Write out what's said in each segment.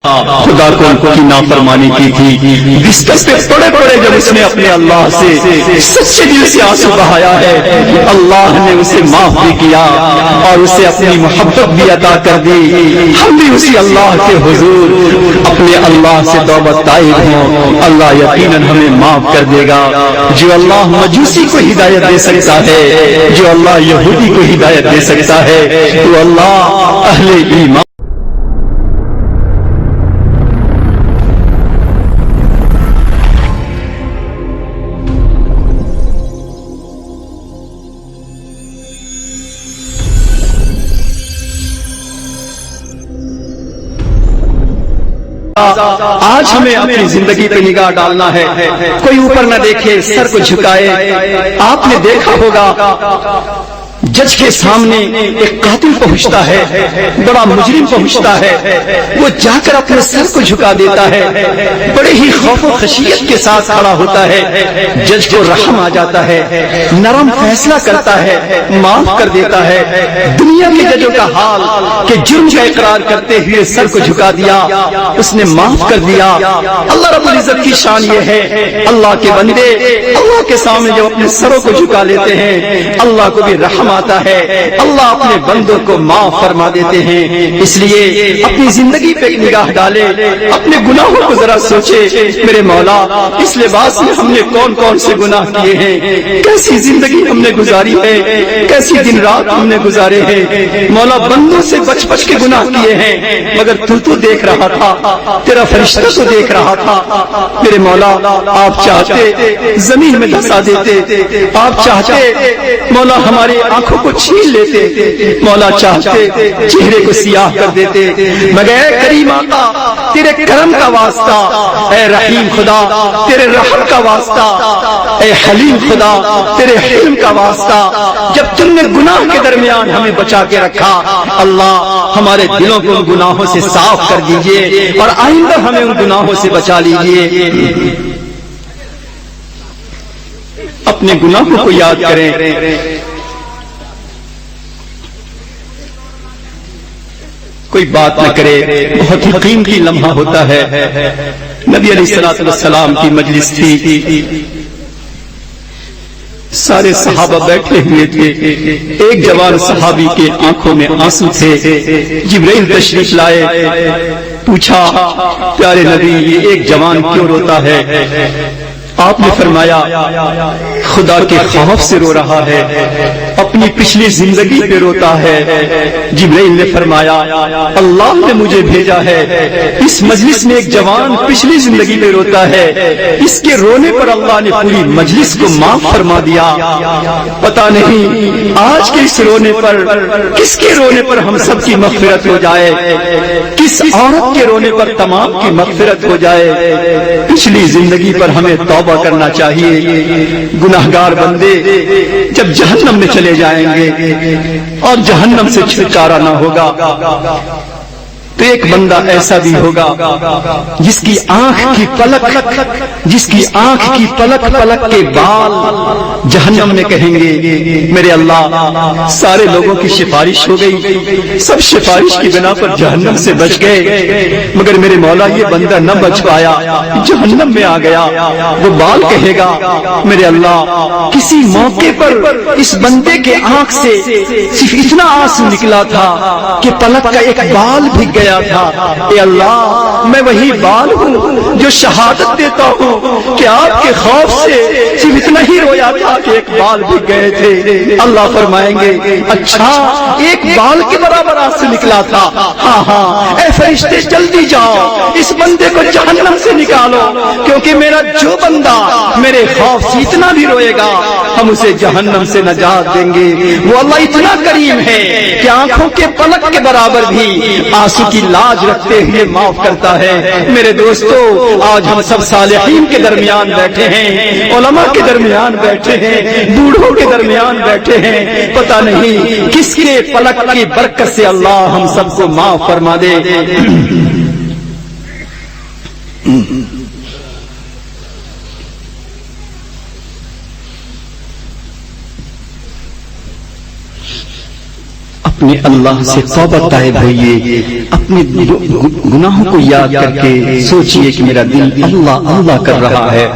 خدا کو کی نافرمانی کی تھی، بستر پہ پڑے پڑے جب اس نے اپنے اللہ سے سچے دل سے آنسو بہایا ہے، اللہ نے اسے معاف بھی کیا اور اسے اپنی محبت بھی عطا کر دی۔ ہم بھی اسی اللہ کے حضور اپنے اللہ سے توبہ طائب ہوں، اللہ یقیناً ہمیں معاف کر دے گا۔ جو اللہ مجوسی کو ہدایت دے سکتا ہے، جو اللہ یہودی کو ہدایت دے سکتا ہے، تو اللہ اہل ایمان آج ہمیں اپنی زندگی پہ نگاہ ڈالنا ہے، کوئی اوپر نہ دیکھے، سر کو جھکائے۔ آپ نے دیکھا ہوگا جج کے سامنے ایک قاتل پہنچتا ہے، بڑا مجرم پہنچتا ہے، وہ جا کر اپنے سر کو جھکا دیتا ہے، بڑے ہی خوف و خشیت کے ساتھ کھڑا ہوتا ہے۔ جج کو رحم آ جاتا ہے، نرم فیصلہ کرتا ہے، معاف کر دیتا ہے۔ دنیا کے ججوں کا حال کہ جرم کا اقرار کرتے ہوئے سر کو جھکا دیا، اس نے معاف کر دیا۔ اللہ رب العزت کی شان یہ ہے، اللہ کے بندے اللہ کے سامنے جب اپنے سروں کو جھکا لیتے ہیں، اللہ کو بھی رحم آتا ہے، اللہ اپنے بندوں کو معاف فرما دیتے ہیں۔ اس لیے اپنی زندگی پہ ایک نگاہ ڈالے، اپنے گناہوں کو ذرا سوچے، میرے مولا اس لباس میں ہم نے کون کون سے گناہ کیے ہیں، کیسی زندگی ہم نے گزاری ہے، کیسی دن رات ہم نے گزارے ہیں۔ مولا بندوں سے بچ بچ کے گناہ کیے ہیں، مگر تو دیکھ رہا تھا، تیرا فرشتہ تو دیکھ رہا تھا۔ میرے مولا آپ چاہتے زمین میں دھسا دیتے، آپ چاہتے مولا ہماری آنکھوں کو چھین لیتے، مولا چاہتے چہرے کو سیاہ کر دیتے، مگر اے کریم آقا تیرے کرم کا واسطہ، اے رحیم خدا تیرے رحم کا واسطہ، اے حلیم خدا تیرے حلم کا واسطہ، جب تم نے گناہ کے درمیان ہمیں بچا کے رکھا، اللہ ہمارے دلوں کو ان گناہوں سے صاف کر دیجئے اور آئندہ ہمیں ان گناہوں سے بچا لیجئے۔ اپنے گناہوں کو یاد کریں، کوئی بات نہ کرے، بہت ہی قیمتی لمحہ ہوتا ہے۔ نبی علیہ الصلوۃ والسلام کی مجلس تھی، سارے صحابہ بیٹھے ہوئے تھے، ایک جوان صحابی کے آنکھوں میں آنسو تھے، جبرائیل تشریف لائے، پوچھا پیارے نبی یہ ایک جوان کیوں روتا ہے؟ آپ نے فرمایا خدا کے خوف سے رو رہا ہے، اپنی پچھلی زندگی پہ روتا ہے۔ جبرائیل نے فرمایا اللہ نے مجھے بھیجا ہے، اس مجلس میں ایک جوان پچھلی زندگی پہ روتا ہے، اس کے رونے پر اللہ نے پوری مجلس کو معاف فرما دیا۔ پتہ نہیں آج کے اس رونے پر، کس کے رونے پر ہم سب کی مغفرت ہو جائے، کس عورت کے رونے پر تمام کی مغفرت ہو جائے۔ پچھلی زندگی پر ہمیں توبہ کرنا چاہیے۔ گناہگار بندے جب جہنم میں چلے جائیں گے اور جہنم سے چھٹکارا نہ ہوگا، تو ایک بندہ ایسا بھی ہوگا جس کی آنکھ کی پلک کے بال جہنم میں کہیں گے میرے اللہ سارے لوگوں کی سفارش ہو گئی، سب سفارش کی بنا پر جہنم سے بچ گئے، مگر میرے مولا یہ بندہ نہ بچ پایا، جہنم میں آ گیا۔ وہ بال کہے گا میرے اللہ کسی موقع پر اس بندے کے آنکھ سے صرف اتنا آنسو نکلا تھا کہ پلک کا ایک بال بھی گیا تھا، اے اللہ میں وہی بال ہوں جو شہادت دیتا ہوں کہ آپ کے خوف سے صرف اتنا ہی رویا تھا کہ ایک بال بھی گئے تھے۔ اللہ فرمائیں گے اچھا ایک بال کے برابر آنسو نکلا تھا، ہاں ہاں اے فرشتے جلدی جاؤ اس بندے کو جہنم سے نکالو، کیونکہ میرا جو بندہ میرے خوف سے اتنا بھی روئے گا ہم اسے جہنم سے نجات دیں گے۔ وہ اللہ اتنا کریم ہے کہ آنکھوں کے پلک کے برابر بھی آنسو کی لاج رکھتے ہوئے معاف کرتا ہے۔ میرے دوستو آج ہم سب صالحین کے درمیان بیٹھے ہیں، علماء کے درمیان بیٹھے ہیں، بوڑھوں کے درمیان بیٹھے ہیں، پتہ نہیں کس کے پلک کی برکت سے اللہ ہم سب کو معاف فرما دے۔ اپنے اللہ سے توبہ طائب ہوئیے، اپنے گناہوں کو یاد کر کے سوچئے کہ میرا دل اللہ اللہ کر رہا ہے۔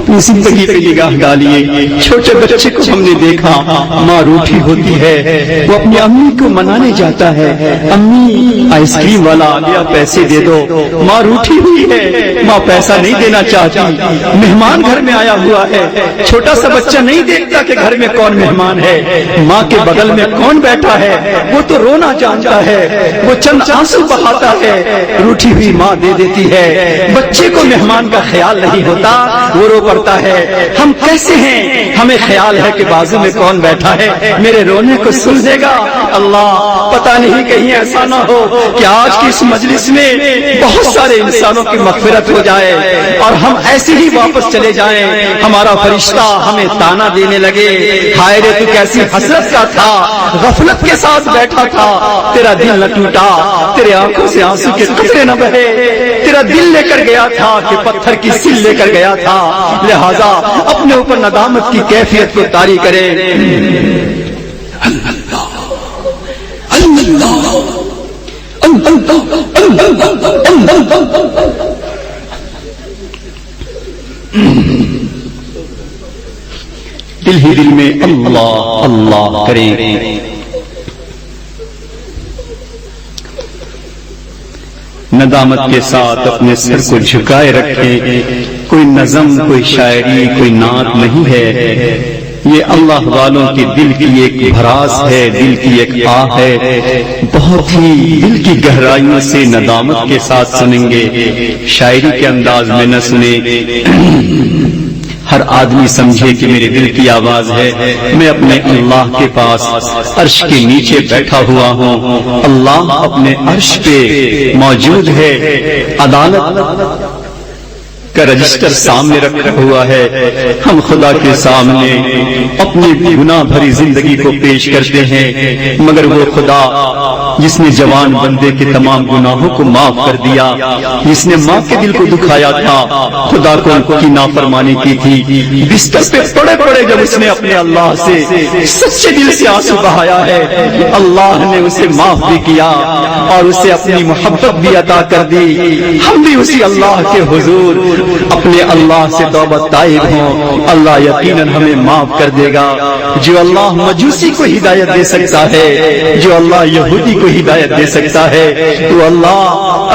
اپنی زندگی پہ نگاہ ڈالیے، چھوٹے بچے کو ہم نے دیکھا، ماں روٹھی ہوتی ہے، وہ اپنی امی کو منانے جاتا ہے، امی آئس کریم والا آ پیسے دے دو، ماں روٹھی ہوئی ہے، ماں پیسہ نہیں دینا چاہتی، مہمان گھر میں آیا ہوا ہے، چھوٹا سا بچہ نہیں دیکھتا کہ گھر میں کون مہمان ہے، ماں کے بغل میں کون بیٹھا ہے، وہ تو رونا جانتا ہے، وہ چند آنسو بہاتا ہے، روٹھی ہوئی ماں دے دیتی ہے، بچے کو مہمان کا خیال نہیں ہوتا، وہ رو پڑتا ہے۔ ہم کیسے ہیں؟ ہمیں خیال ہے کہ بازو میں کون بیٹھا ہے، میرے رونے کو سن لے گا۔ اللہ پتہ نہیں کہیں ایسا نہ ہو کہ آج کی اس مجلس میں بہت سارے انسانوں کی مغفرت ہو جائے اور ہم ایسے ہی واپس چلے جائیں، ہمارا فرشتہ ہمیں تانا دینے لگے، ہائے رے تو کیسی حسرت کا تھا، غفلت کے ساتھ بیٹھا تھا، تیرا دل نہ ٹوٹا، تیرے آنکھوں سے آنسو کے قطرے نہ بہے، تیرا دل لے کر گیا تھا کہ پتھر کی سل لے کر گیا تھا، لہذا اپنے اوپر ندامت کی کیفیت کو طاری کرے۔ دل ہی دل میں اللہ اللہ کریں۔ ندامت کے ساتھ اپنے سر کو جھکائے رکھیں، کوئی نظم، کوئی شاعری، کوئی نعت نہیں ہے، یہ اللہ والوں کے دل کی ایک بھراس ہے، دل کی ایک آہ ہے، بہت ہی دل کی گہرائیوں سے ندامت کے ساتھ سنیں گے، شاعری کے انداز میں نہ سنیں۔ ہر آدمی سمجھے کہ میرے دل کی آواز ہے، میں اپنے اللہ کے پاس عرش کے نیچے بیٹھا ہوا ہوں، اللہ اپنے عرش پہ موجود ہے، عدالت کا رجسٹر سامنے رکھا ہوا ہے، ہم خدا کے سامنے اپنی گناہ بھری زندگی کو پیش کرتے ہیں، مگر وہ خدا جس نے جوان بندے کے تمام گناہوں کو معاف کر دیا، جس نے ماں کے دل کو دکھایا تھا، خدا کو کی نافرمانی کی تھی، بستر پہ پڑے پڑے جب اس نے اپنے اللہ سے سچے دل سے آنسو بہایا ہے، اللہ نے اسے معاف بھی کیا اور اسے اپنی محبت بھی عطا کر دی۔ ہم بھی اسی اللہ کے حضور اپنے اللہ سے توبہ طائب ہوں، اللہ یقیناً ہمیں معاف کر دے گا۔ جو اللہ مجوسی کو ہدایت دے سکتا ہے، جو اللہ یہودی کو ہدایت دے سکتا ہے، تو اللہ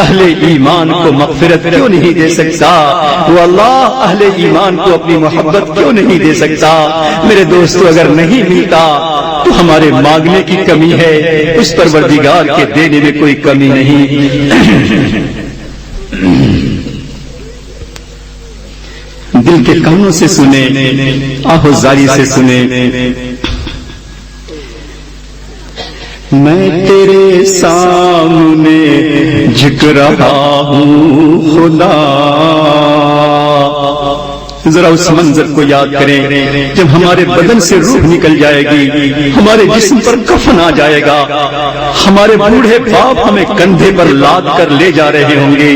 اہل ایمان کو مغفرت کیوں نہیں دے سکتا؟ وہ اللہ اہل ایمان کو اپنی محبت کیوں نہیں دے سکتا؟ میرے دوستو، اگر نہیں ملتا تو ہمارے مانگنے کی کمی ہے، اس پروردگار کے دینے میں کوئی کمی نہیں۔ دل کے کانوں سے سنیں، آہوزاری سے سنیں۔ میں تیرے سامنے جھک رہا ہوں خدا، ذرا اس منظر کو یاد کریں جب ہمارے بدن سے روح نکل جائے گی، ہمارے جسم پر کفن آ جائے گا، ہمارے بوڑھے باپ ہمیں کندھے پر لاد کر لے جا رہے ہوں گے،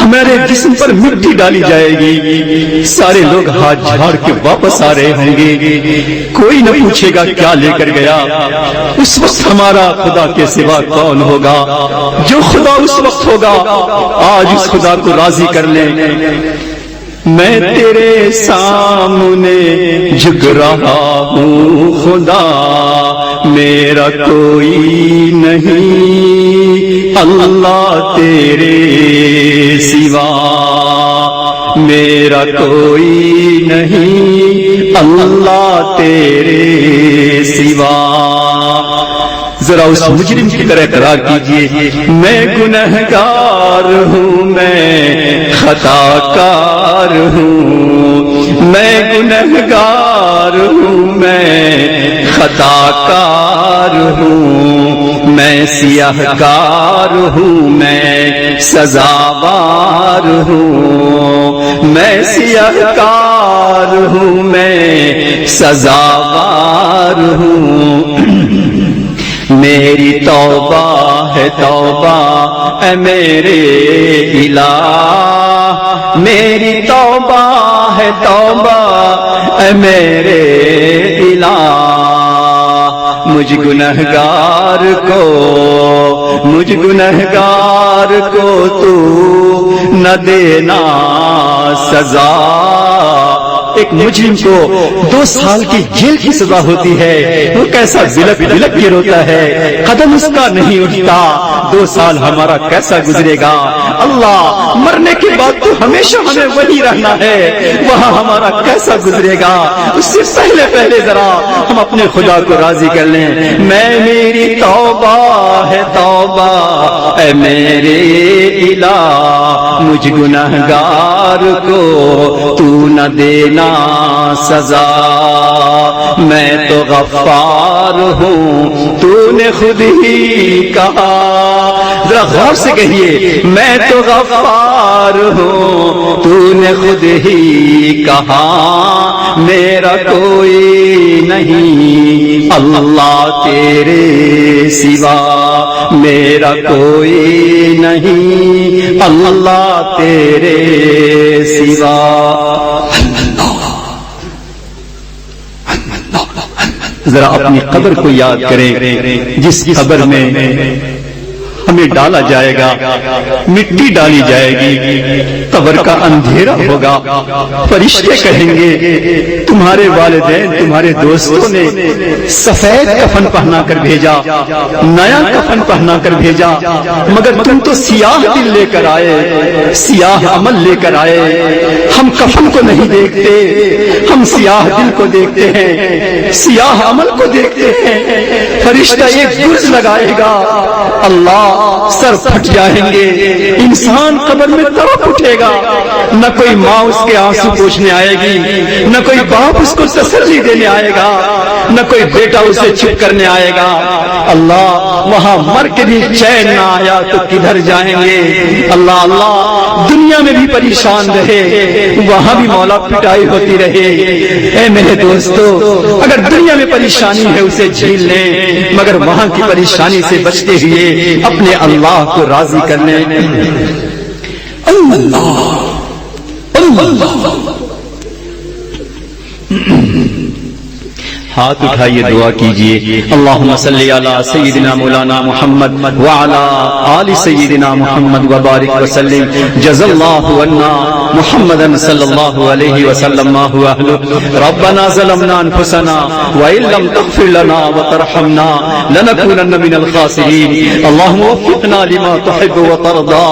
ہمارے جسم پر مٹی ڈالی جائے گی، سارے لوگ ہاتھ جھاڑ کے واپس آ رہے ہوں گے، کوئی نہ پوچھے گا کیا لے کر گیا۔ اس وقت ہمارا خدا کے سوا کون ہوگا؟ جو خدا اس وقت ہوگا، آج اس خدا کو راضی کر لیں۔ میں تیرے سامنے جھک رہا ہوں خدا، میرا کوئی نہیں اللہ تیرے سوا، میرا کوئی نہیں اللہ تیرے سوا۔ ذرا اس مجرم کی طرح اقرار کیجئے، میں گنہگار ہوں، میں خطا کار ہوں، میں گنہگار ہوں، میں خطا کار ہوں، میں سیاہ کار ہوں میں سزاوار ہوں میں سیاہ کار ہوں میں سزاوار ہوں میری توبہ ہے توبہ اے میرے الہ میری توبہ ہے توبہ اے میرے الہ مجھ گنہگار کو تو نہ دینا سزا ایک مجرم کو 2 سال کی جیل کی سزا ہوتی ہے وہ کیسا بلک بلک کے روتا ہے قدم اس کا نہیں اٹھتا 2 سال ہمارا کیسا گزرے گا اللہ مرنے کے بعد تو ہمیشہ ہمیں وہی رہنا ہے وہاں ہمارا کیسا گزرے گا اس سے پہلے ذرا ہم اپنے خدا کو راضی کر لیں میں میری توبہ ہے توبہ اے میرے الہ مجھ گنہگار کو تو نہ دینا سزا میں تو غفار ہوں تو نے خود ہی کہا ذرا غور سے کہیے میں تو غفار ہوں تو نے خود ہی کہا میرا کوئی نہیں اللہ تیرے سوا میرا کوئی نہیں اللہ تیرے سوا ذرا اپنی قبر کو یاد کریں جس قبر میں ہمیں ڈالا جائے گا مٹی ڈالی جائے گی قبر کا اندھیرا ہوگا فرشتے کہیں گے تمہارے والدین تمہارے دوستوں نے سفید کفن پہنا کر بھیجا نیا کفن پہنا کر بھیجا مگر تم تو سیاہ دل لے کر آئے سیاہ عمل لے کر آئے ہم کفن کو نہیں دیکھتے ہم سیاہ دل کو دیکھتے ہیں سیاہ عمل کو دیکھتے ہیں فرشتہ ایک گرز لگائے گا اللہ سر پھٹ جائیں گے انسان قبر میں تڑپ اٹھے گا نہ کوئی ماں اس کے آنسو پوچھنے آئے گی نہ کوئی باپ اس کو تسلی دینے آئے گا نہ کوئی بیٹا اسے چھپ کرنے آئے گا اللہ وہاں مر کے بھی چین نہ آیا تو کدھر جائیں گے اللہ اللہ دنیا میں بھی پریشان رہے وہاں بھی مولا پٹائی ہوتی رہے اے میرے دوستو اگر دنیا میں پریشانی ہے اسے جھیل لیں مگر وہاں کی پریشانی سے بچتے ہوئے اپنے اللہ کو راضی کرنے اللہ ہاتھ اٹھائیے دعا کیجئے اللہم صلی علی سیدنا مولانا محمد وعلی آل سیدنا محمد وبارک وسلم جزا اللہ عنا محمدا صلی اللہ علیہ وسلم ما هو اہلہ ربنا ظلمنا انفسنا وإن لم تغفر لنا وترحمنا لنكونن من الخاسرین اللہم وفقنا لما تحب وترضى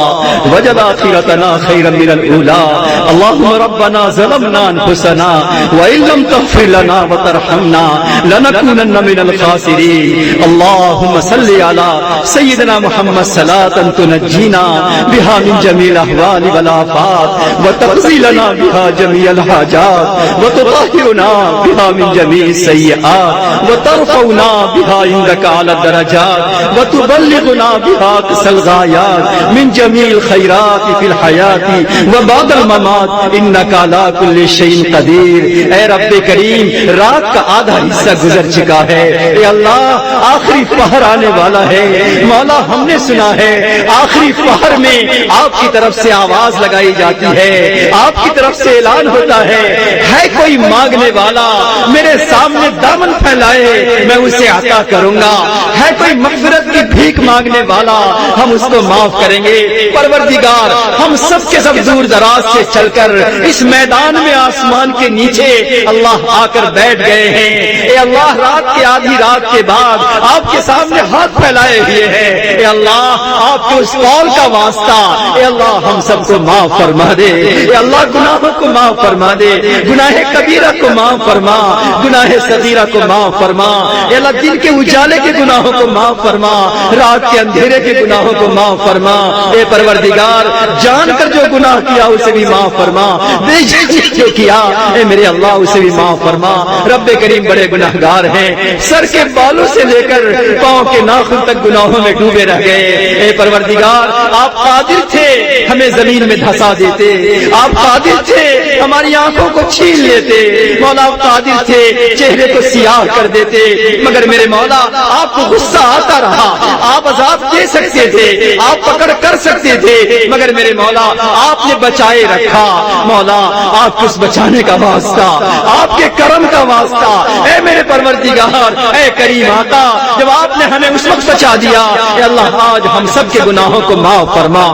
وجعل آخرتنا خيرا من الأولى اللہم ربنا ظلمنا انفسنا وإن لم تغفر لنا وترحمنا لنكونن من الخاسرين اللهم صل على سيدنا محمد صلاة تنجينا بها من جميع الأهوال والآفات وتقضي لنا بها جميع الحاجات وتطهرنا بها من جميع السيئات وترفعنا بها عندك على الدرجات وتبلغنا بها أقصى الغايات من جميع الخيرات في الحياة وبعد الممات إنك على كل شيء قدير اے رب کریم رات کا آدھا حصہ گزر چکا ہے اے اللہ آخری پہر آنے والا ہے مولا ہم نے سنا ہے آخری پہر میں آپ کی طرف سے آواز لگائی جاتی ہے آپ کی طرف سے اعلان ہوتا ہے کوئی مانگنے والا میرے سامنے دامن پھیلائے میں اسے عطا کروں گا ہے کوئی مغفرت کی بھیک مانگنے والا ہم اس کو معاف کریں گے پروردگار ہم سب کے سب دور دراز سے چل کر اس میدان میں آسمان کے نیچے اللہ آ کر بیٹھ گئے ہیں اے اللہ رات کے آدھی رات کے بعد آپ کے سامنے ہاتھ پھیلائے ہوئے ہیں اے اللہ آپ کے اس قول کا واسطہ اے اللہ ہم سب کو معاف فرما دے اے اللہ گناہوں کو معاف فرما دے، گناہ کبیرہ کو معاف فرما، گناہ صغیرہ کو معاف فرما، اے اللہ دن کے اجالے کے گناہوں کو معاف فرما، رات کے اندھیرے کے گناہوں کو معاف فرما، اے پروردگار جان کر جو گناہ کیا اسے بھی معاف فرما، بے جان جو کیا اے میرے اللہ اسے بھی معاف فرما۔ رب کریم بڑے گناہگار ہیں، سر کے بالوں سے لے کر پاؤں کے ناخن تک گناہوں میں ڈوبے رہ گئے۔ اے پروردگار آپ قادر تھے ہمیں زمین میں دھسا دیتے، آپ قادر تھے ہماری آنکھوں کو چھین لیتے، مولا آپ قادر تھے چہرے کو سیاہ کر دیتے، مگر میرے مولا آپ کو غصہ آتا رہا، آپ عذاب دے سکتے تھے، آپ پکڑ کر سکتے تھے، مگر میرے مولا آپ نے بچائے رکھا۔ مولا آپ کس بچانے کا واسطہ، آپ کے کرم کا واسطہ، اے میرے پروردگار، اے کریم آقا جب آپ نے ہمیں اس وقت بچا دیا، اے اللہ آج ہم سب کے گناہوں کو معاف فرما۔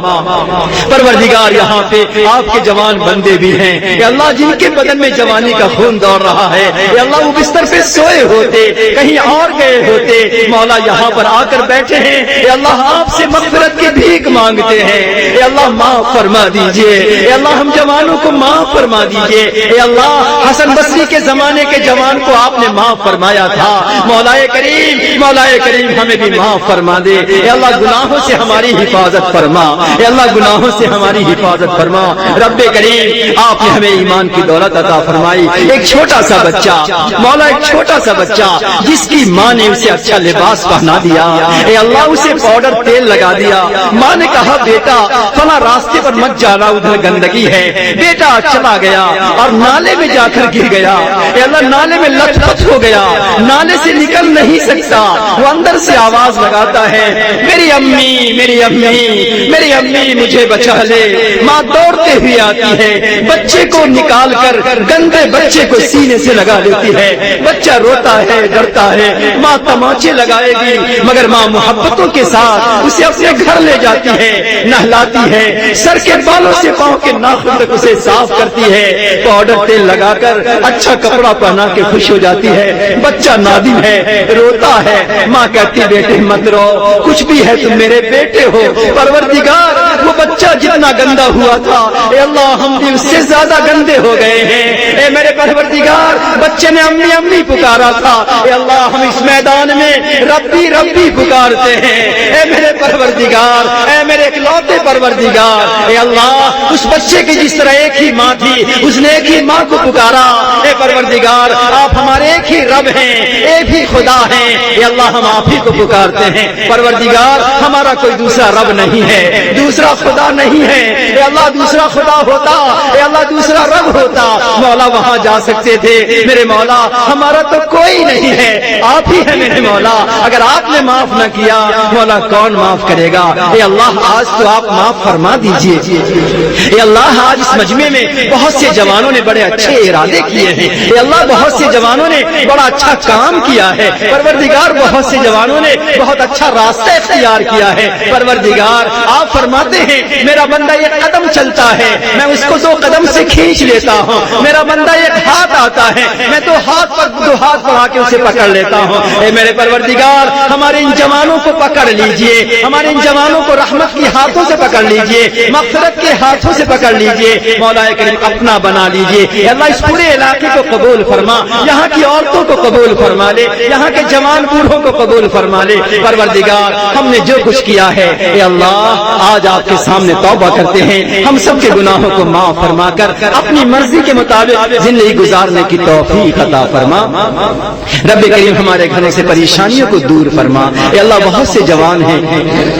پروردگار یہاں پہ آپ کے جوان بندے بھی ہیں، اے اللہ جن کے بدن میں جوانی کا خون دوڑ رہا ہے، اے اللہ وہ بستر پہ سوئے ہوتے کہیں اور گئے ہوتے، مولا یہاں پر آ کر بیٹھے ہیں، اے اللہ آپ سے مغفرت کی بھیک مانگتے ہیں، اے اللہ معاف فرما دیجئے، اے اللہ ہم جوانوں کو معاف فرما دیجئے، اے اللہ حسن بصری کے زمانے کے جوان کو آپ نے معاف فرمایا تھا، مولا کریم ہمیں بھی معاف فرما دے، اے اللہ گناہوں سے ہماری حفاظت فرما، اے اللہ گناہوں سے ہماری حفاظت فرما۔ رب کریم آپ نے ہمیں ایمان کی دولت عطا فرمائی، ایک چھوٹا سا بچہ مولا، ایک چھوٹا سا بچہ جس کی ماں نے اسے اچھا لباس پہنا دیا، اے اللہ اسے پاؤڈر تیل لگا دیا، ماں نے کہا بیٹا فلاں راستے پر مت جانا ادھر گندگی ہے، بیٹا چلا گیا اور نالے میں جا کر گر گیا، اے اللہ نالے میں لت پت ہو گیا، نالے سے نکل نہیں سکتا، وہ اندر سے آواز لگاتا ہے میری امی میری امی میری امی مجھے بچا لے، ماں دوڑتے ہوئے آتی ہے، بچے کو نکال کر گندے بچے کو سینے سے لگا لیتی ہے، بچہ روتا ہے ڈرتا ہے، ماں تماچے لگائے گی مگر ماں محبتوں کے ساتھ اسے اپنے گھر لے جاتی ہے، نہلاتی ہے، سر کے بالوں سے پاؤں کے ناخن تک اسے صاف کرتی ہے، پاؤڈر تیل لگا کر اچھا کپڑا پہنا کے خوش ہو جاتی ہے، بچہ نادم ہے روتا ہے، ماں کہتی بیٹے مت رو، کچھ بھی ہے تم میرے بیٹے ہو۔ پروردگار وہ بچہ جتنا گندا ہوا تھا اے اللہ ہم بھی اس سے زیادہ گندے ہو گئے ہیں، اے میرے پروردگار بچے نے امی امی پکارا تھا، اے اللہ ہم اس میدان میں ربی ربی پکارتے ہیں، اے میرے پروردگار اے میرے اکلوتے پروردگار، اے اللہ اس بچے کی جس طرح ایک ہی ماں تھی اس نے ایک ہی ماں کو پکارا، اے پروردگار آپ ہمارے ایک ہی رب ہیں، ایک ہی خدا ہیں، اے اللہ ہم آپ ہی کو پکارتے ہیں، پروردگار ہمارا کوئی دوسرا رب نہیں ہے، دوسرا خدا نہیں ہے، اے اللہ دوسرا خدا ہوتا، اے اللہ دوسرا رب ہوتا مولا وہاں جا سکتے تھے، میرے مولا ہمارا تو کوئی نہیں ہے، آپ ہی ہے میرے مولا، اگر آپ نے معاف نہ کیا مولا کون معاف کرے گا؟ اے اللہ آج تو آپ معاف فرما دیجئے، اے اللہ آج اس مجمع میں بہت سے جوانوں نے بڑے اچھے ارادے کیے ہیں، اے اللہ بہت سے جوانوں نے بڑا اچھا کام کیا ہے، پروردگار بہت سے جوانوں نے بہت اچھا راستہ اختیار کیا ہے، پروردگار آپ فرماتے ہیں میرا بندہ ایک قدم چلتا ہے میں اس کو 2 قدم سے کھینچ لیتا ہوں، میرا بندہ ایک ہاتھ آتا ہے میں 2 ہاتھ پر 2 ہاتھ بڑھا کے اسے پکڑ لیتا ہوں، اے میرے پروردگار ہمارے ان جوانوں کو پکڑ لیجئے، ہمارے ان جوانوں کو رحمت کے ہاتھوں سے پکڑ لیجئے، مغفرت کے ہاتھوں سے پکڑ لیجئے، مولا کریم اپنا بنا لیجئے، اے اللہ اس پورے علاقے کو قبول فرما، یہاں کی عورتوں کو قبول فرما لے، یہاں کے جوان بوڑھوں کو قبول فرما لے، پروردگار ہم نے جو کچھ کیا ہے اے اللہ آج آپ کے سامنے توبہ کرتے ہیں، ہم سب کے گناہوں کو معاف فرما کر اپنی مرضی کے مطابق زندگی گزارنے کی توفیق عطا فرما، رب کریم ہمارے گھروں سے پریشانیوں کو دور فرما، اے اللہ بہت سے جوان ہیں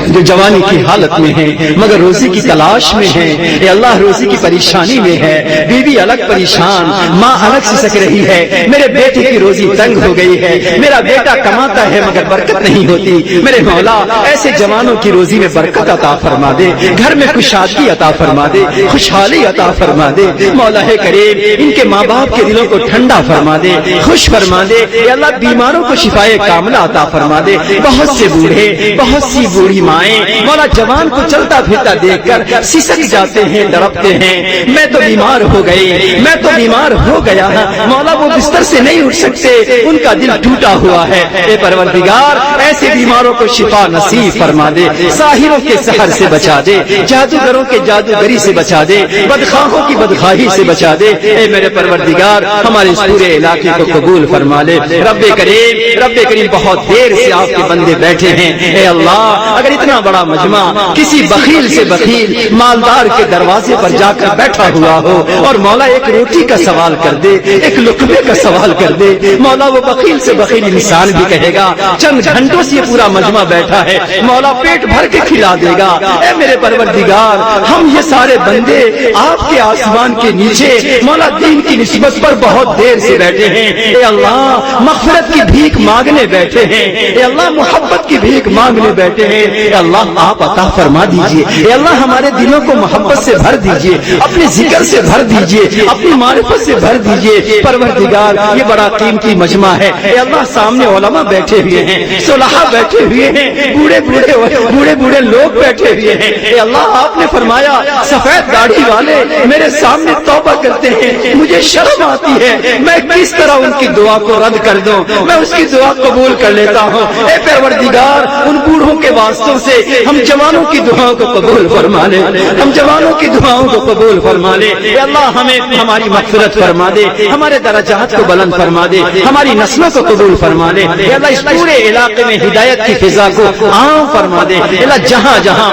جو جوانی کی حالت میں ہیں مگر روزی کی تلاش میں ہیں، اے اللہ روزی کی پریشانی میں ہے، بیوی الگ پریشان، ماں الگ سسک رہی ہے، میرے بیٹے کی روزی تنگ ہو گئی ہے، میرا بیٹا کماتا ہے مگر برکت نہیں ہوتی، میرے مولا ایسے جوانوں کی روزی میں برکت عطا فرما دے، گھر میں خوشحالی عطا فرما دے، خوشحالی عطا فرما دے مولا کریم ان کے ماں باپ کے دلوں کو ٹھنڈا فرما دے خوش فرما دے اے اللہ بیماروں کو شفائے کاملہ عطا فرما دے بہت سے بوڑھے بہت سی بوڑھی مائیں مولا جوان کو چلتا پھرتا دیکھ کر سسک جاتے ہیں تڑپتے ہیں میں تو بیمار ہو گئی میں تو بیمار ہو گیا مولا وہ بستر سے نہیں اٹھ سکتے ان کا دل ٹوٹا ہوا ہے اے پروردگار ایسے بیماروں کو شفا نصیب فرما دے ساحروں کے سحر سے بچا دے جادوگروں کے جادوگری سے بچا دے بدخواہوں کی بدخواہی سے بچا دے اے میرے پروردگار ہمارے اس پورے علاقے کو قبول فرما لے رب کریم بہت دیر سے آپ کے بندے بیٹھے ہیں اے اللہ اگر اتنا بڑا مجمع کسی بخیل سے بخیل مالدار کے دروازے پر جا کر بیٹھا ہوا ہو اور مولا ایک روٹی کا سوال کر دے ایک لقمے کا سوال کر دے مولا وہ بخیل سے بخیل انسان بھی کہے گا چند گھنٹوں سے پورا مجمع بیٹھا ہے مولا پیٹ بھر کے کھلا دے گا اے میرے پروردگار ہم یہ سارے بندے آپ کے آسمان کے نیچے مولا دین کی نسبت پر بہت دیر سے بیٹھے ہیں اے اللہ مغفرت کی بھیک مانگنے بیٹھے ہیں اے اللہ محبت کی بھیک مانگنے بیٹھے ہیں اے اللہ آپ عطا فرما دیجئے اے اللہ ہمارے دلوں کو محبت سے بھر دیجئے اپنے ذکر سے بھر دیجئے اپنی معرفت سے بھر دیجئے پروردگار یہ بڑا قیمتی مجمع ہے اے اللہ سامنے علماء بیٹھے ہوئے ہیں صلحاء بیٹھے ہوئے ہیں بوڑھے بوڑھے لوگ بیٹھے ہوئے ہیں اے اللہ آپ نے فرمایا سفید داڑھی والے میرے سامنے توبہ کرتے ہیں مجھے شرم آتی ہے میں کس طرح ان کی دعا کو رد کر دوں میں اس کی دعا قبول کر لیتا ہوں اے پروردگار ان بوڑھوں کے واسطوں سے ہم جوانوں کی دعاؤں کو قبول فرما لے ہم جوانوں کی دعاؤں کو قبول فرما لے اے اللہ ہمیں ہماری مغفرت فرما دے ہمارے درجات کو بلند فرما دے ہماری نسلوں کو قبول فرما لے اے اللہ اس پورے علاقے میں ہدایت کی فضا کو عام فرما دے اے اللہ جہاں جہاں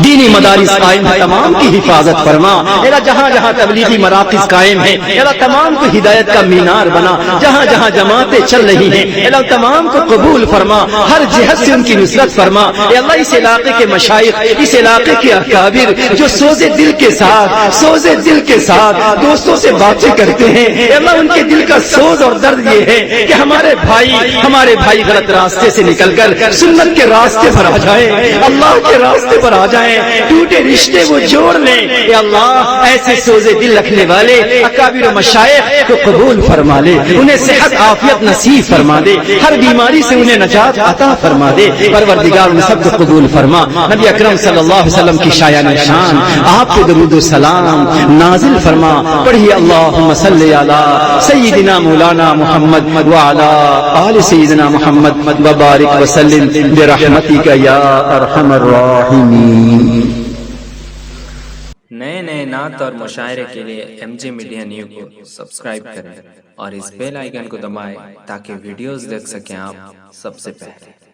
دینی مدارس قائم ہیں تمام کی حفاظت فرما اے اللہ جہاں جہاں تبلیغی مراکز قائم ہیں اے اللہ تمام کو ہدایت کا مینار بنا جہاں جہاں جماعتیں چل رہی ہیں اے اللہ تمام کو قبول فرما ہر جہت سے ان کی نصرت فرما اے اللہ اس علاقے کے مشائخ اس علاقے کے اکابر جو سوزے دل کے ساتھ دوستوں سے باتیں کرتے ہیں اے اللہ ان کے دل کا سوز اور درد یہ ہے کہ ہمارے بھائی غلط راستے سے نکل کر سنت کے راستے پر آ جائیں اللہ کے راستے پر آ جائیں ٹوٹے رشتے وہ جوڑ لیں اے اللہ ایسے سوزے دل رکھنے والے اکابر و مشائخ کو قبول فرما لے انہیں صحت عافیت نصیب فرما دے ہر بیماری سے انہیں نجات عطا فرما دے پروردگار ان سب کو قبول فرما نبی اکرم صلی اللہ علیہ وسلم کی شایان شان آپ کے درود و سلام نازل فرما پڑھیے اللہم صلی علی سیدنا مولانا محمد وعلی آل سیدنا محمد وبارک وسلم برحمتک یا ارحم الراحمین۔ نئے نعت اور مشاعرے کے لیے ایم جے میڈیا نیو کو سبسکرائب کریں اور اس بیل آئیکن کو دبائیں تاکہ ویڈیوز دیکھ سکیں آپ سب سے پہلے۔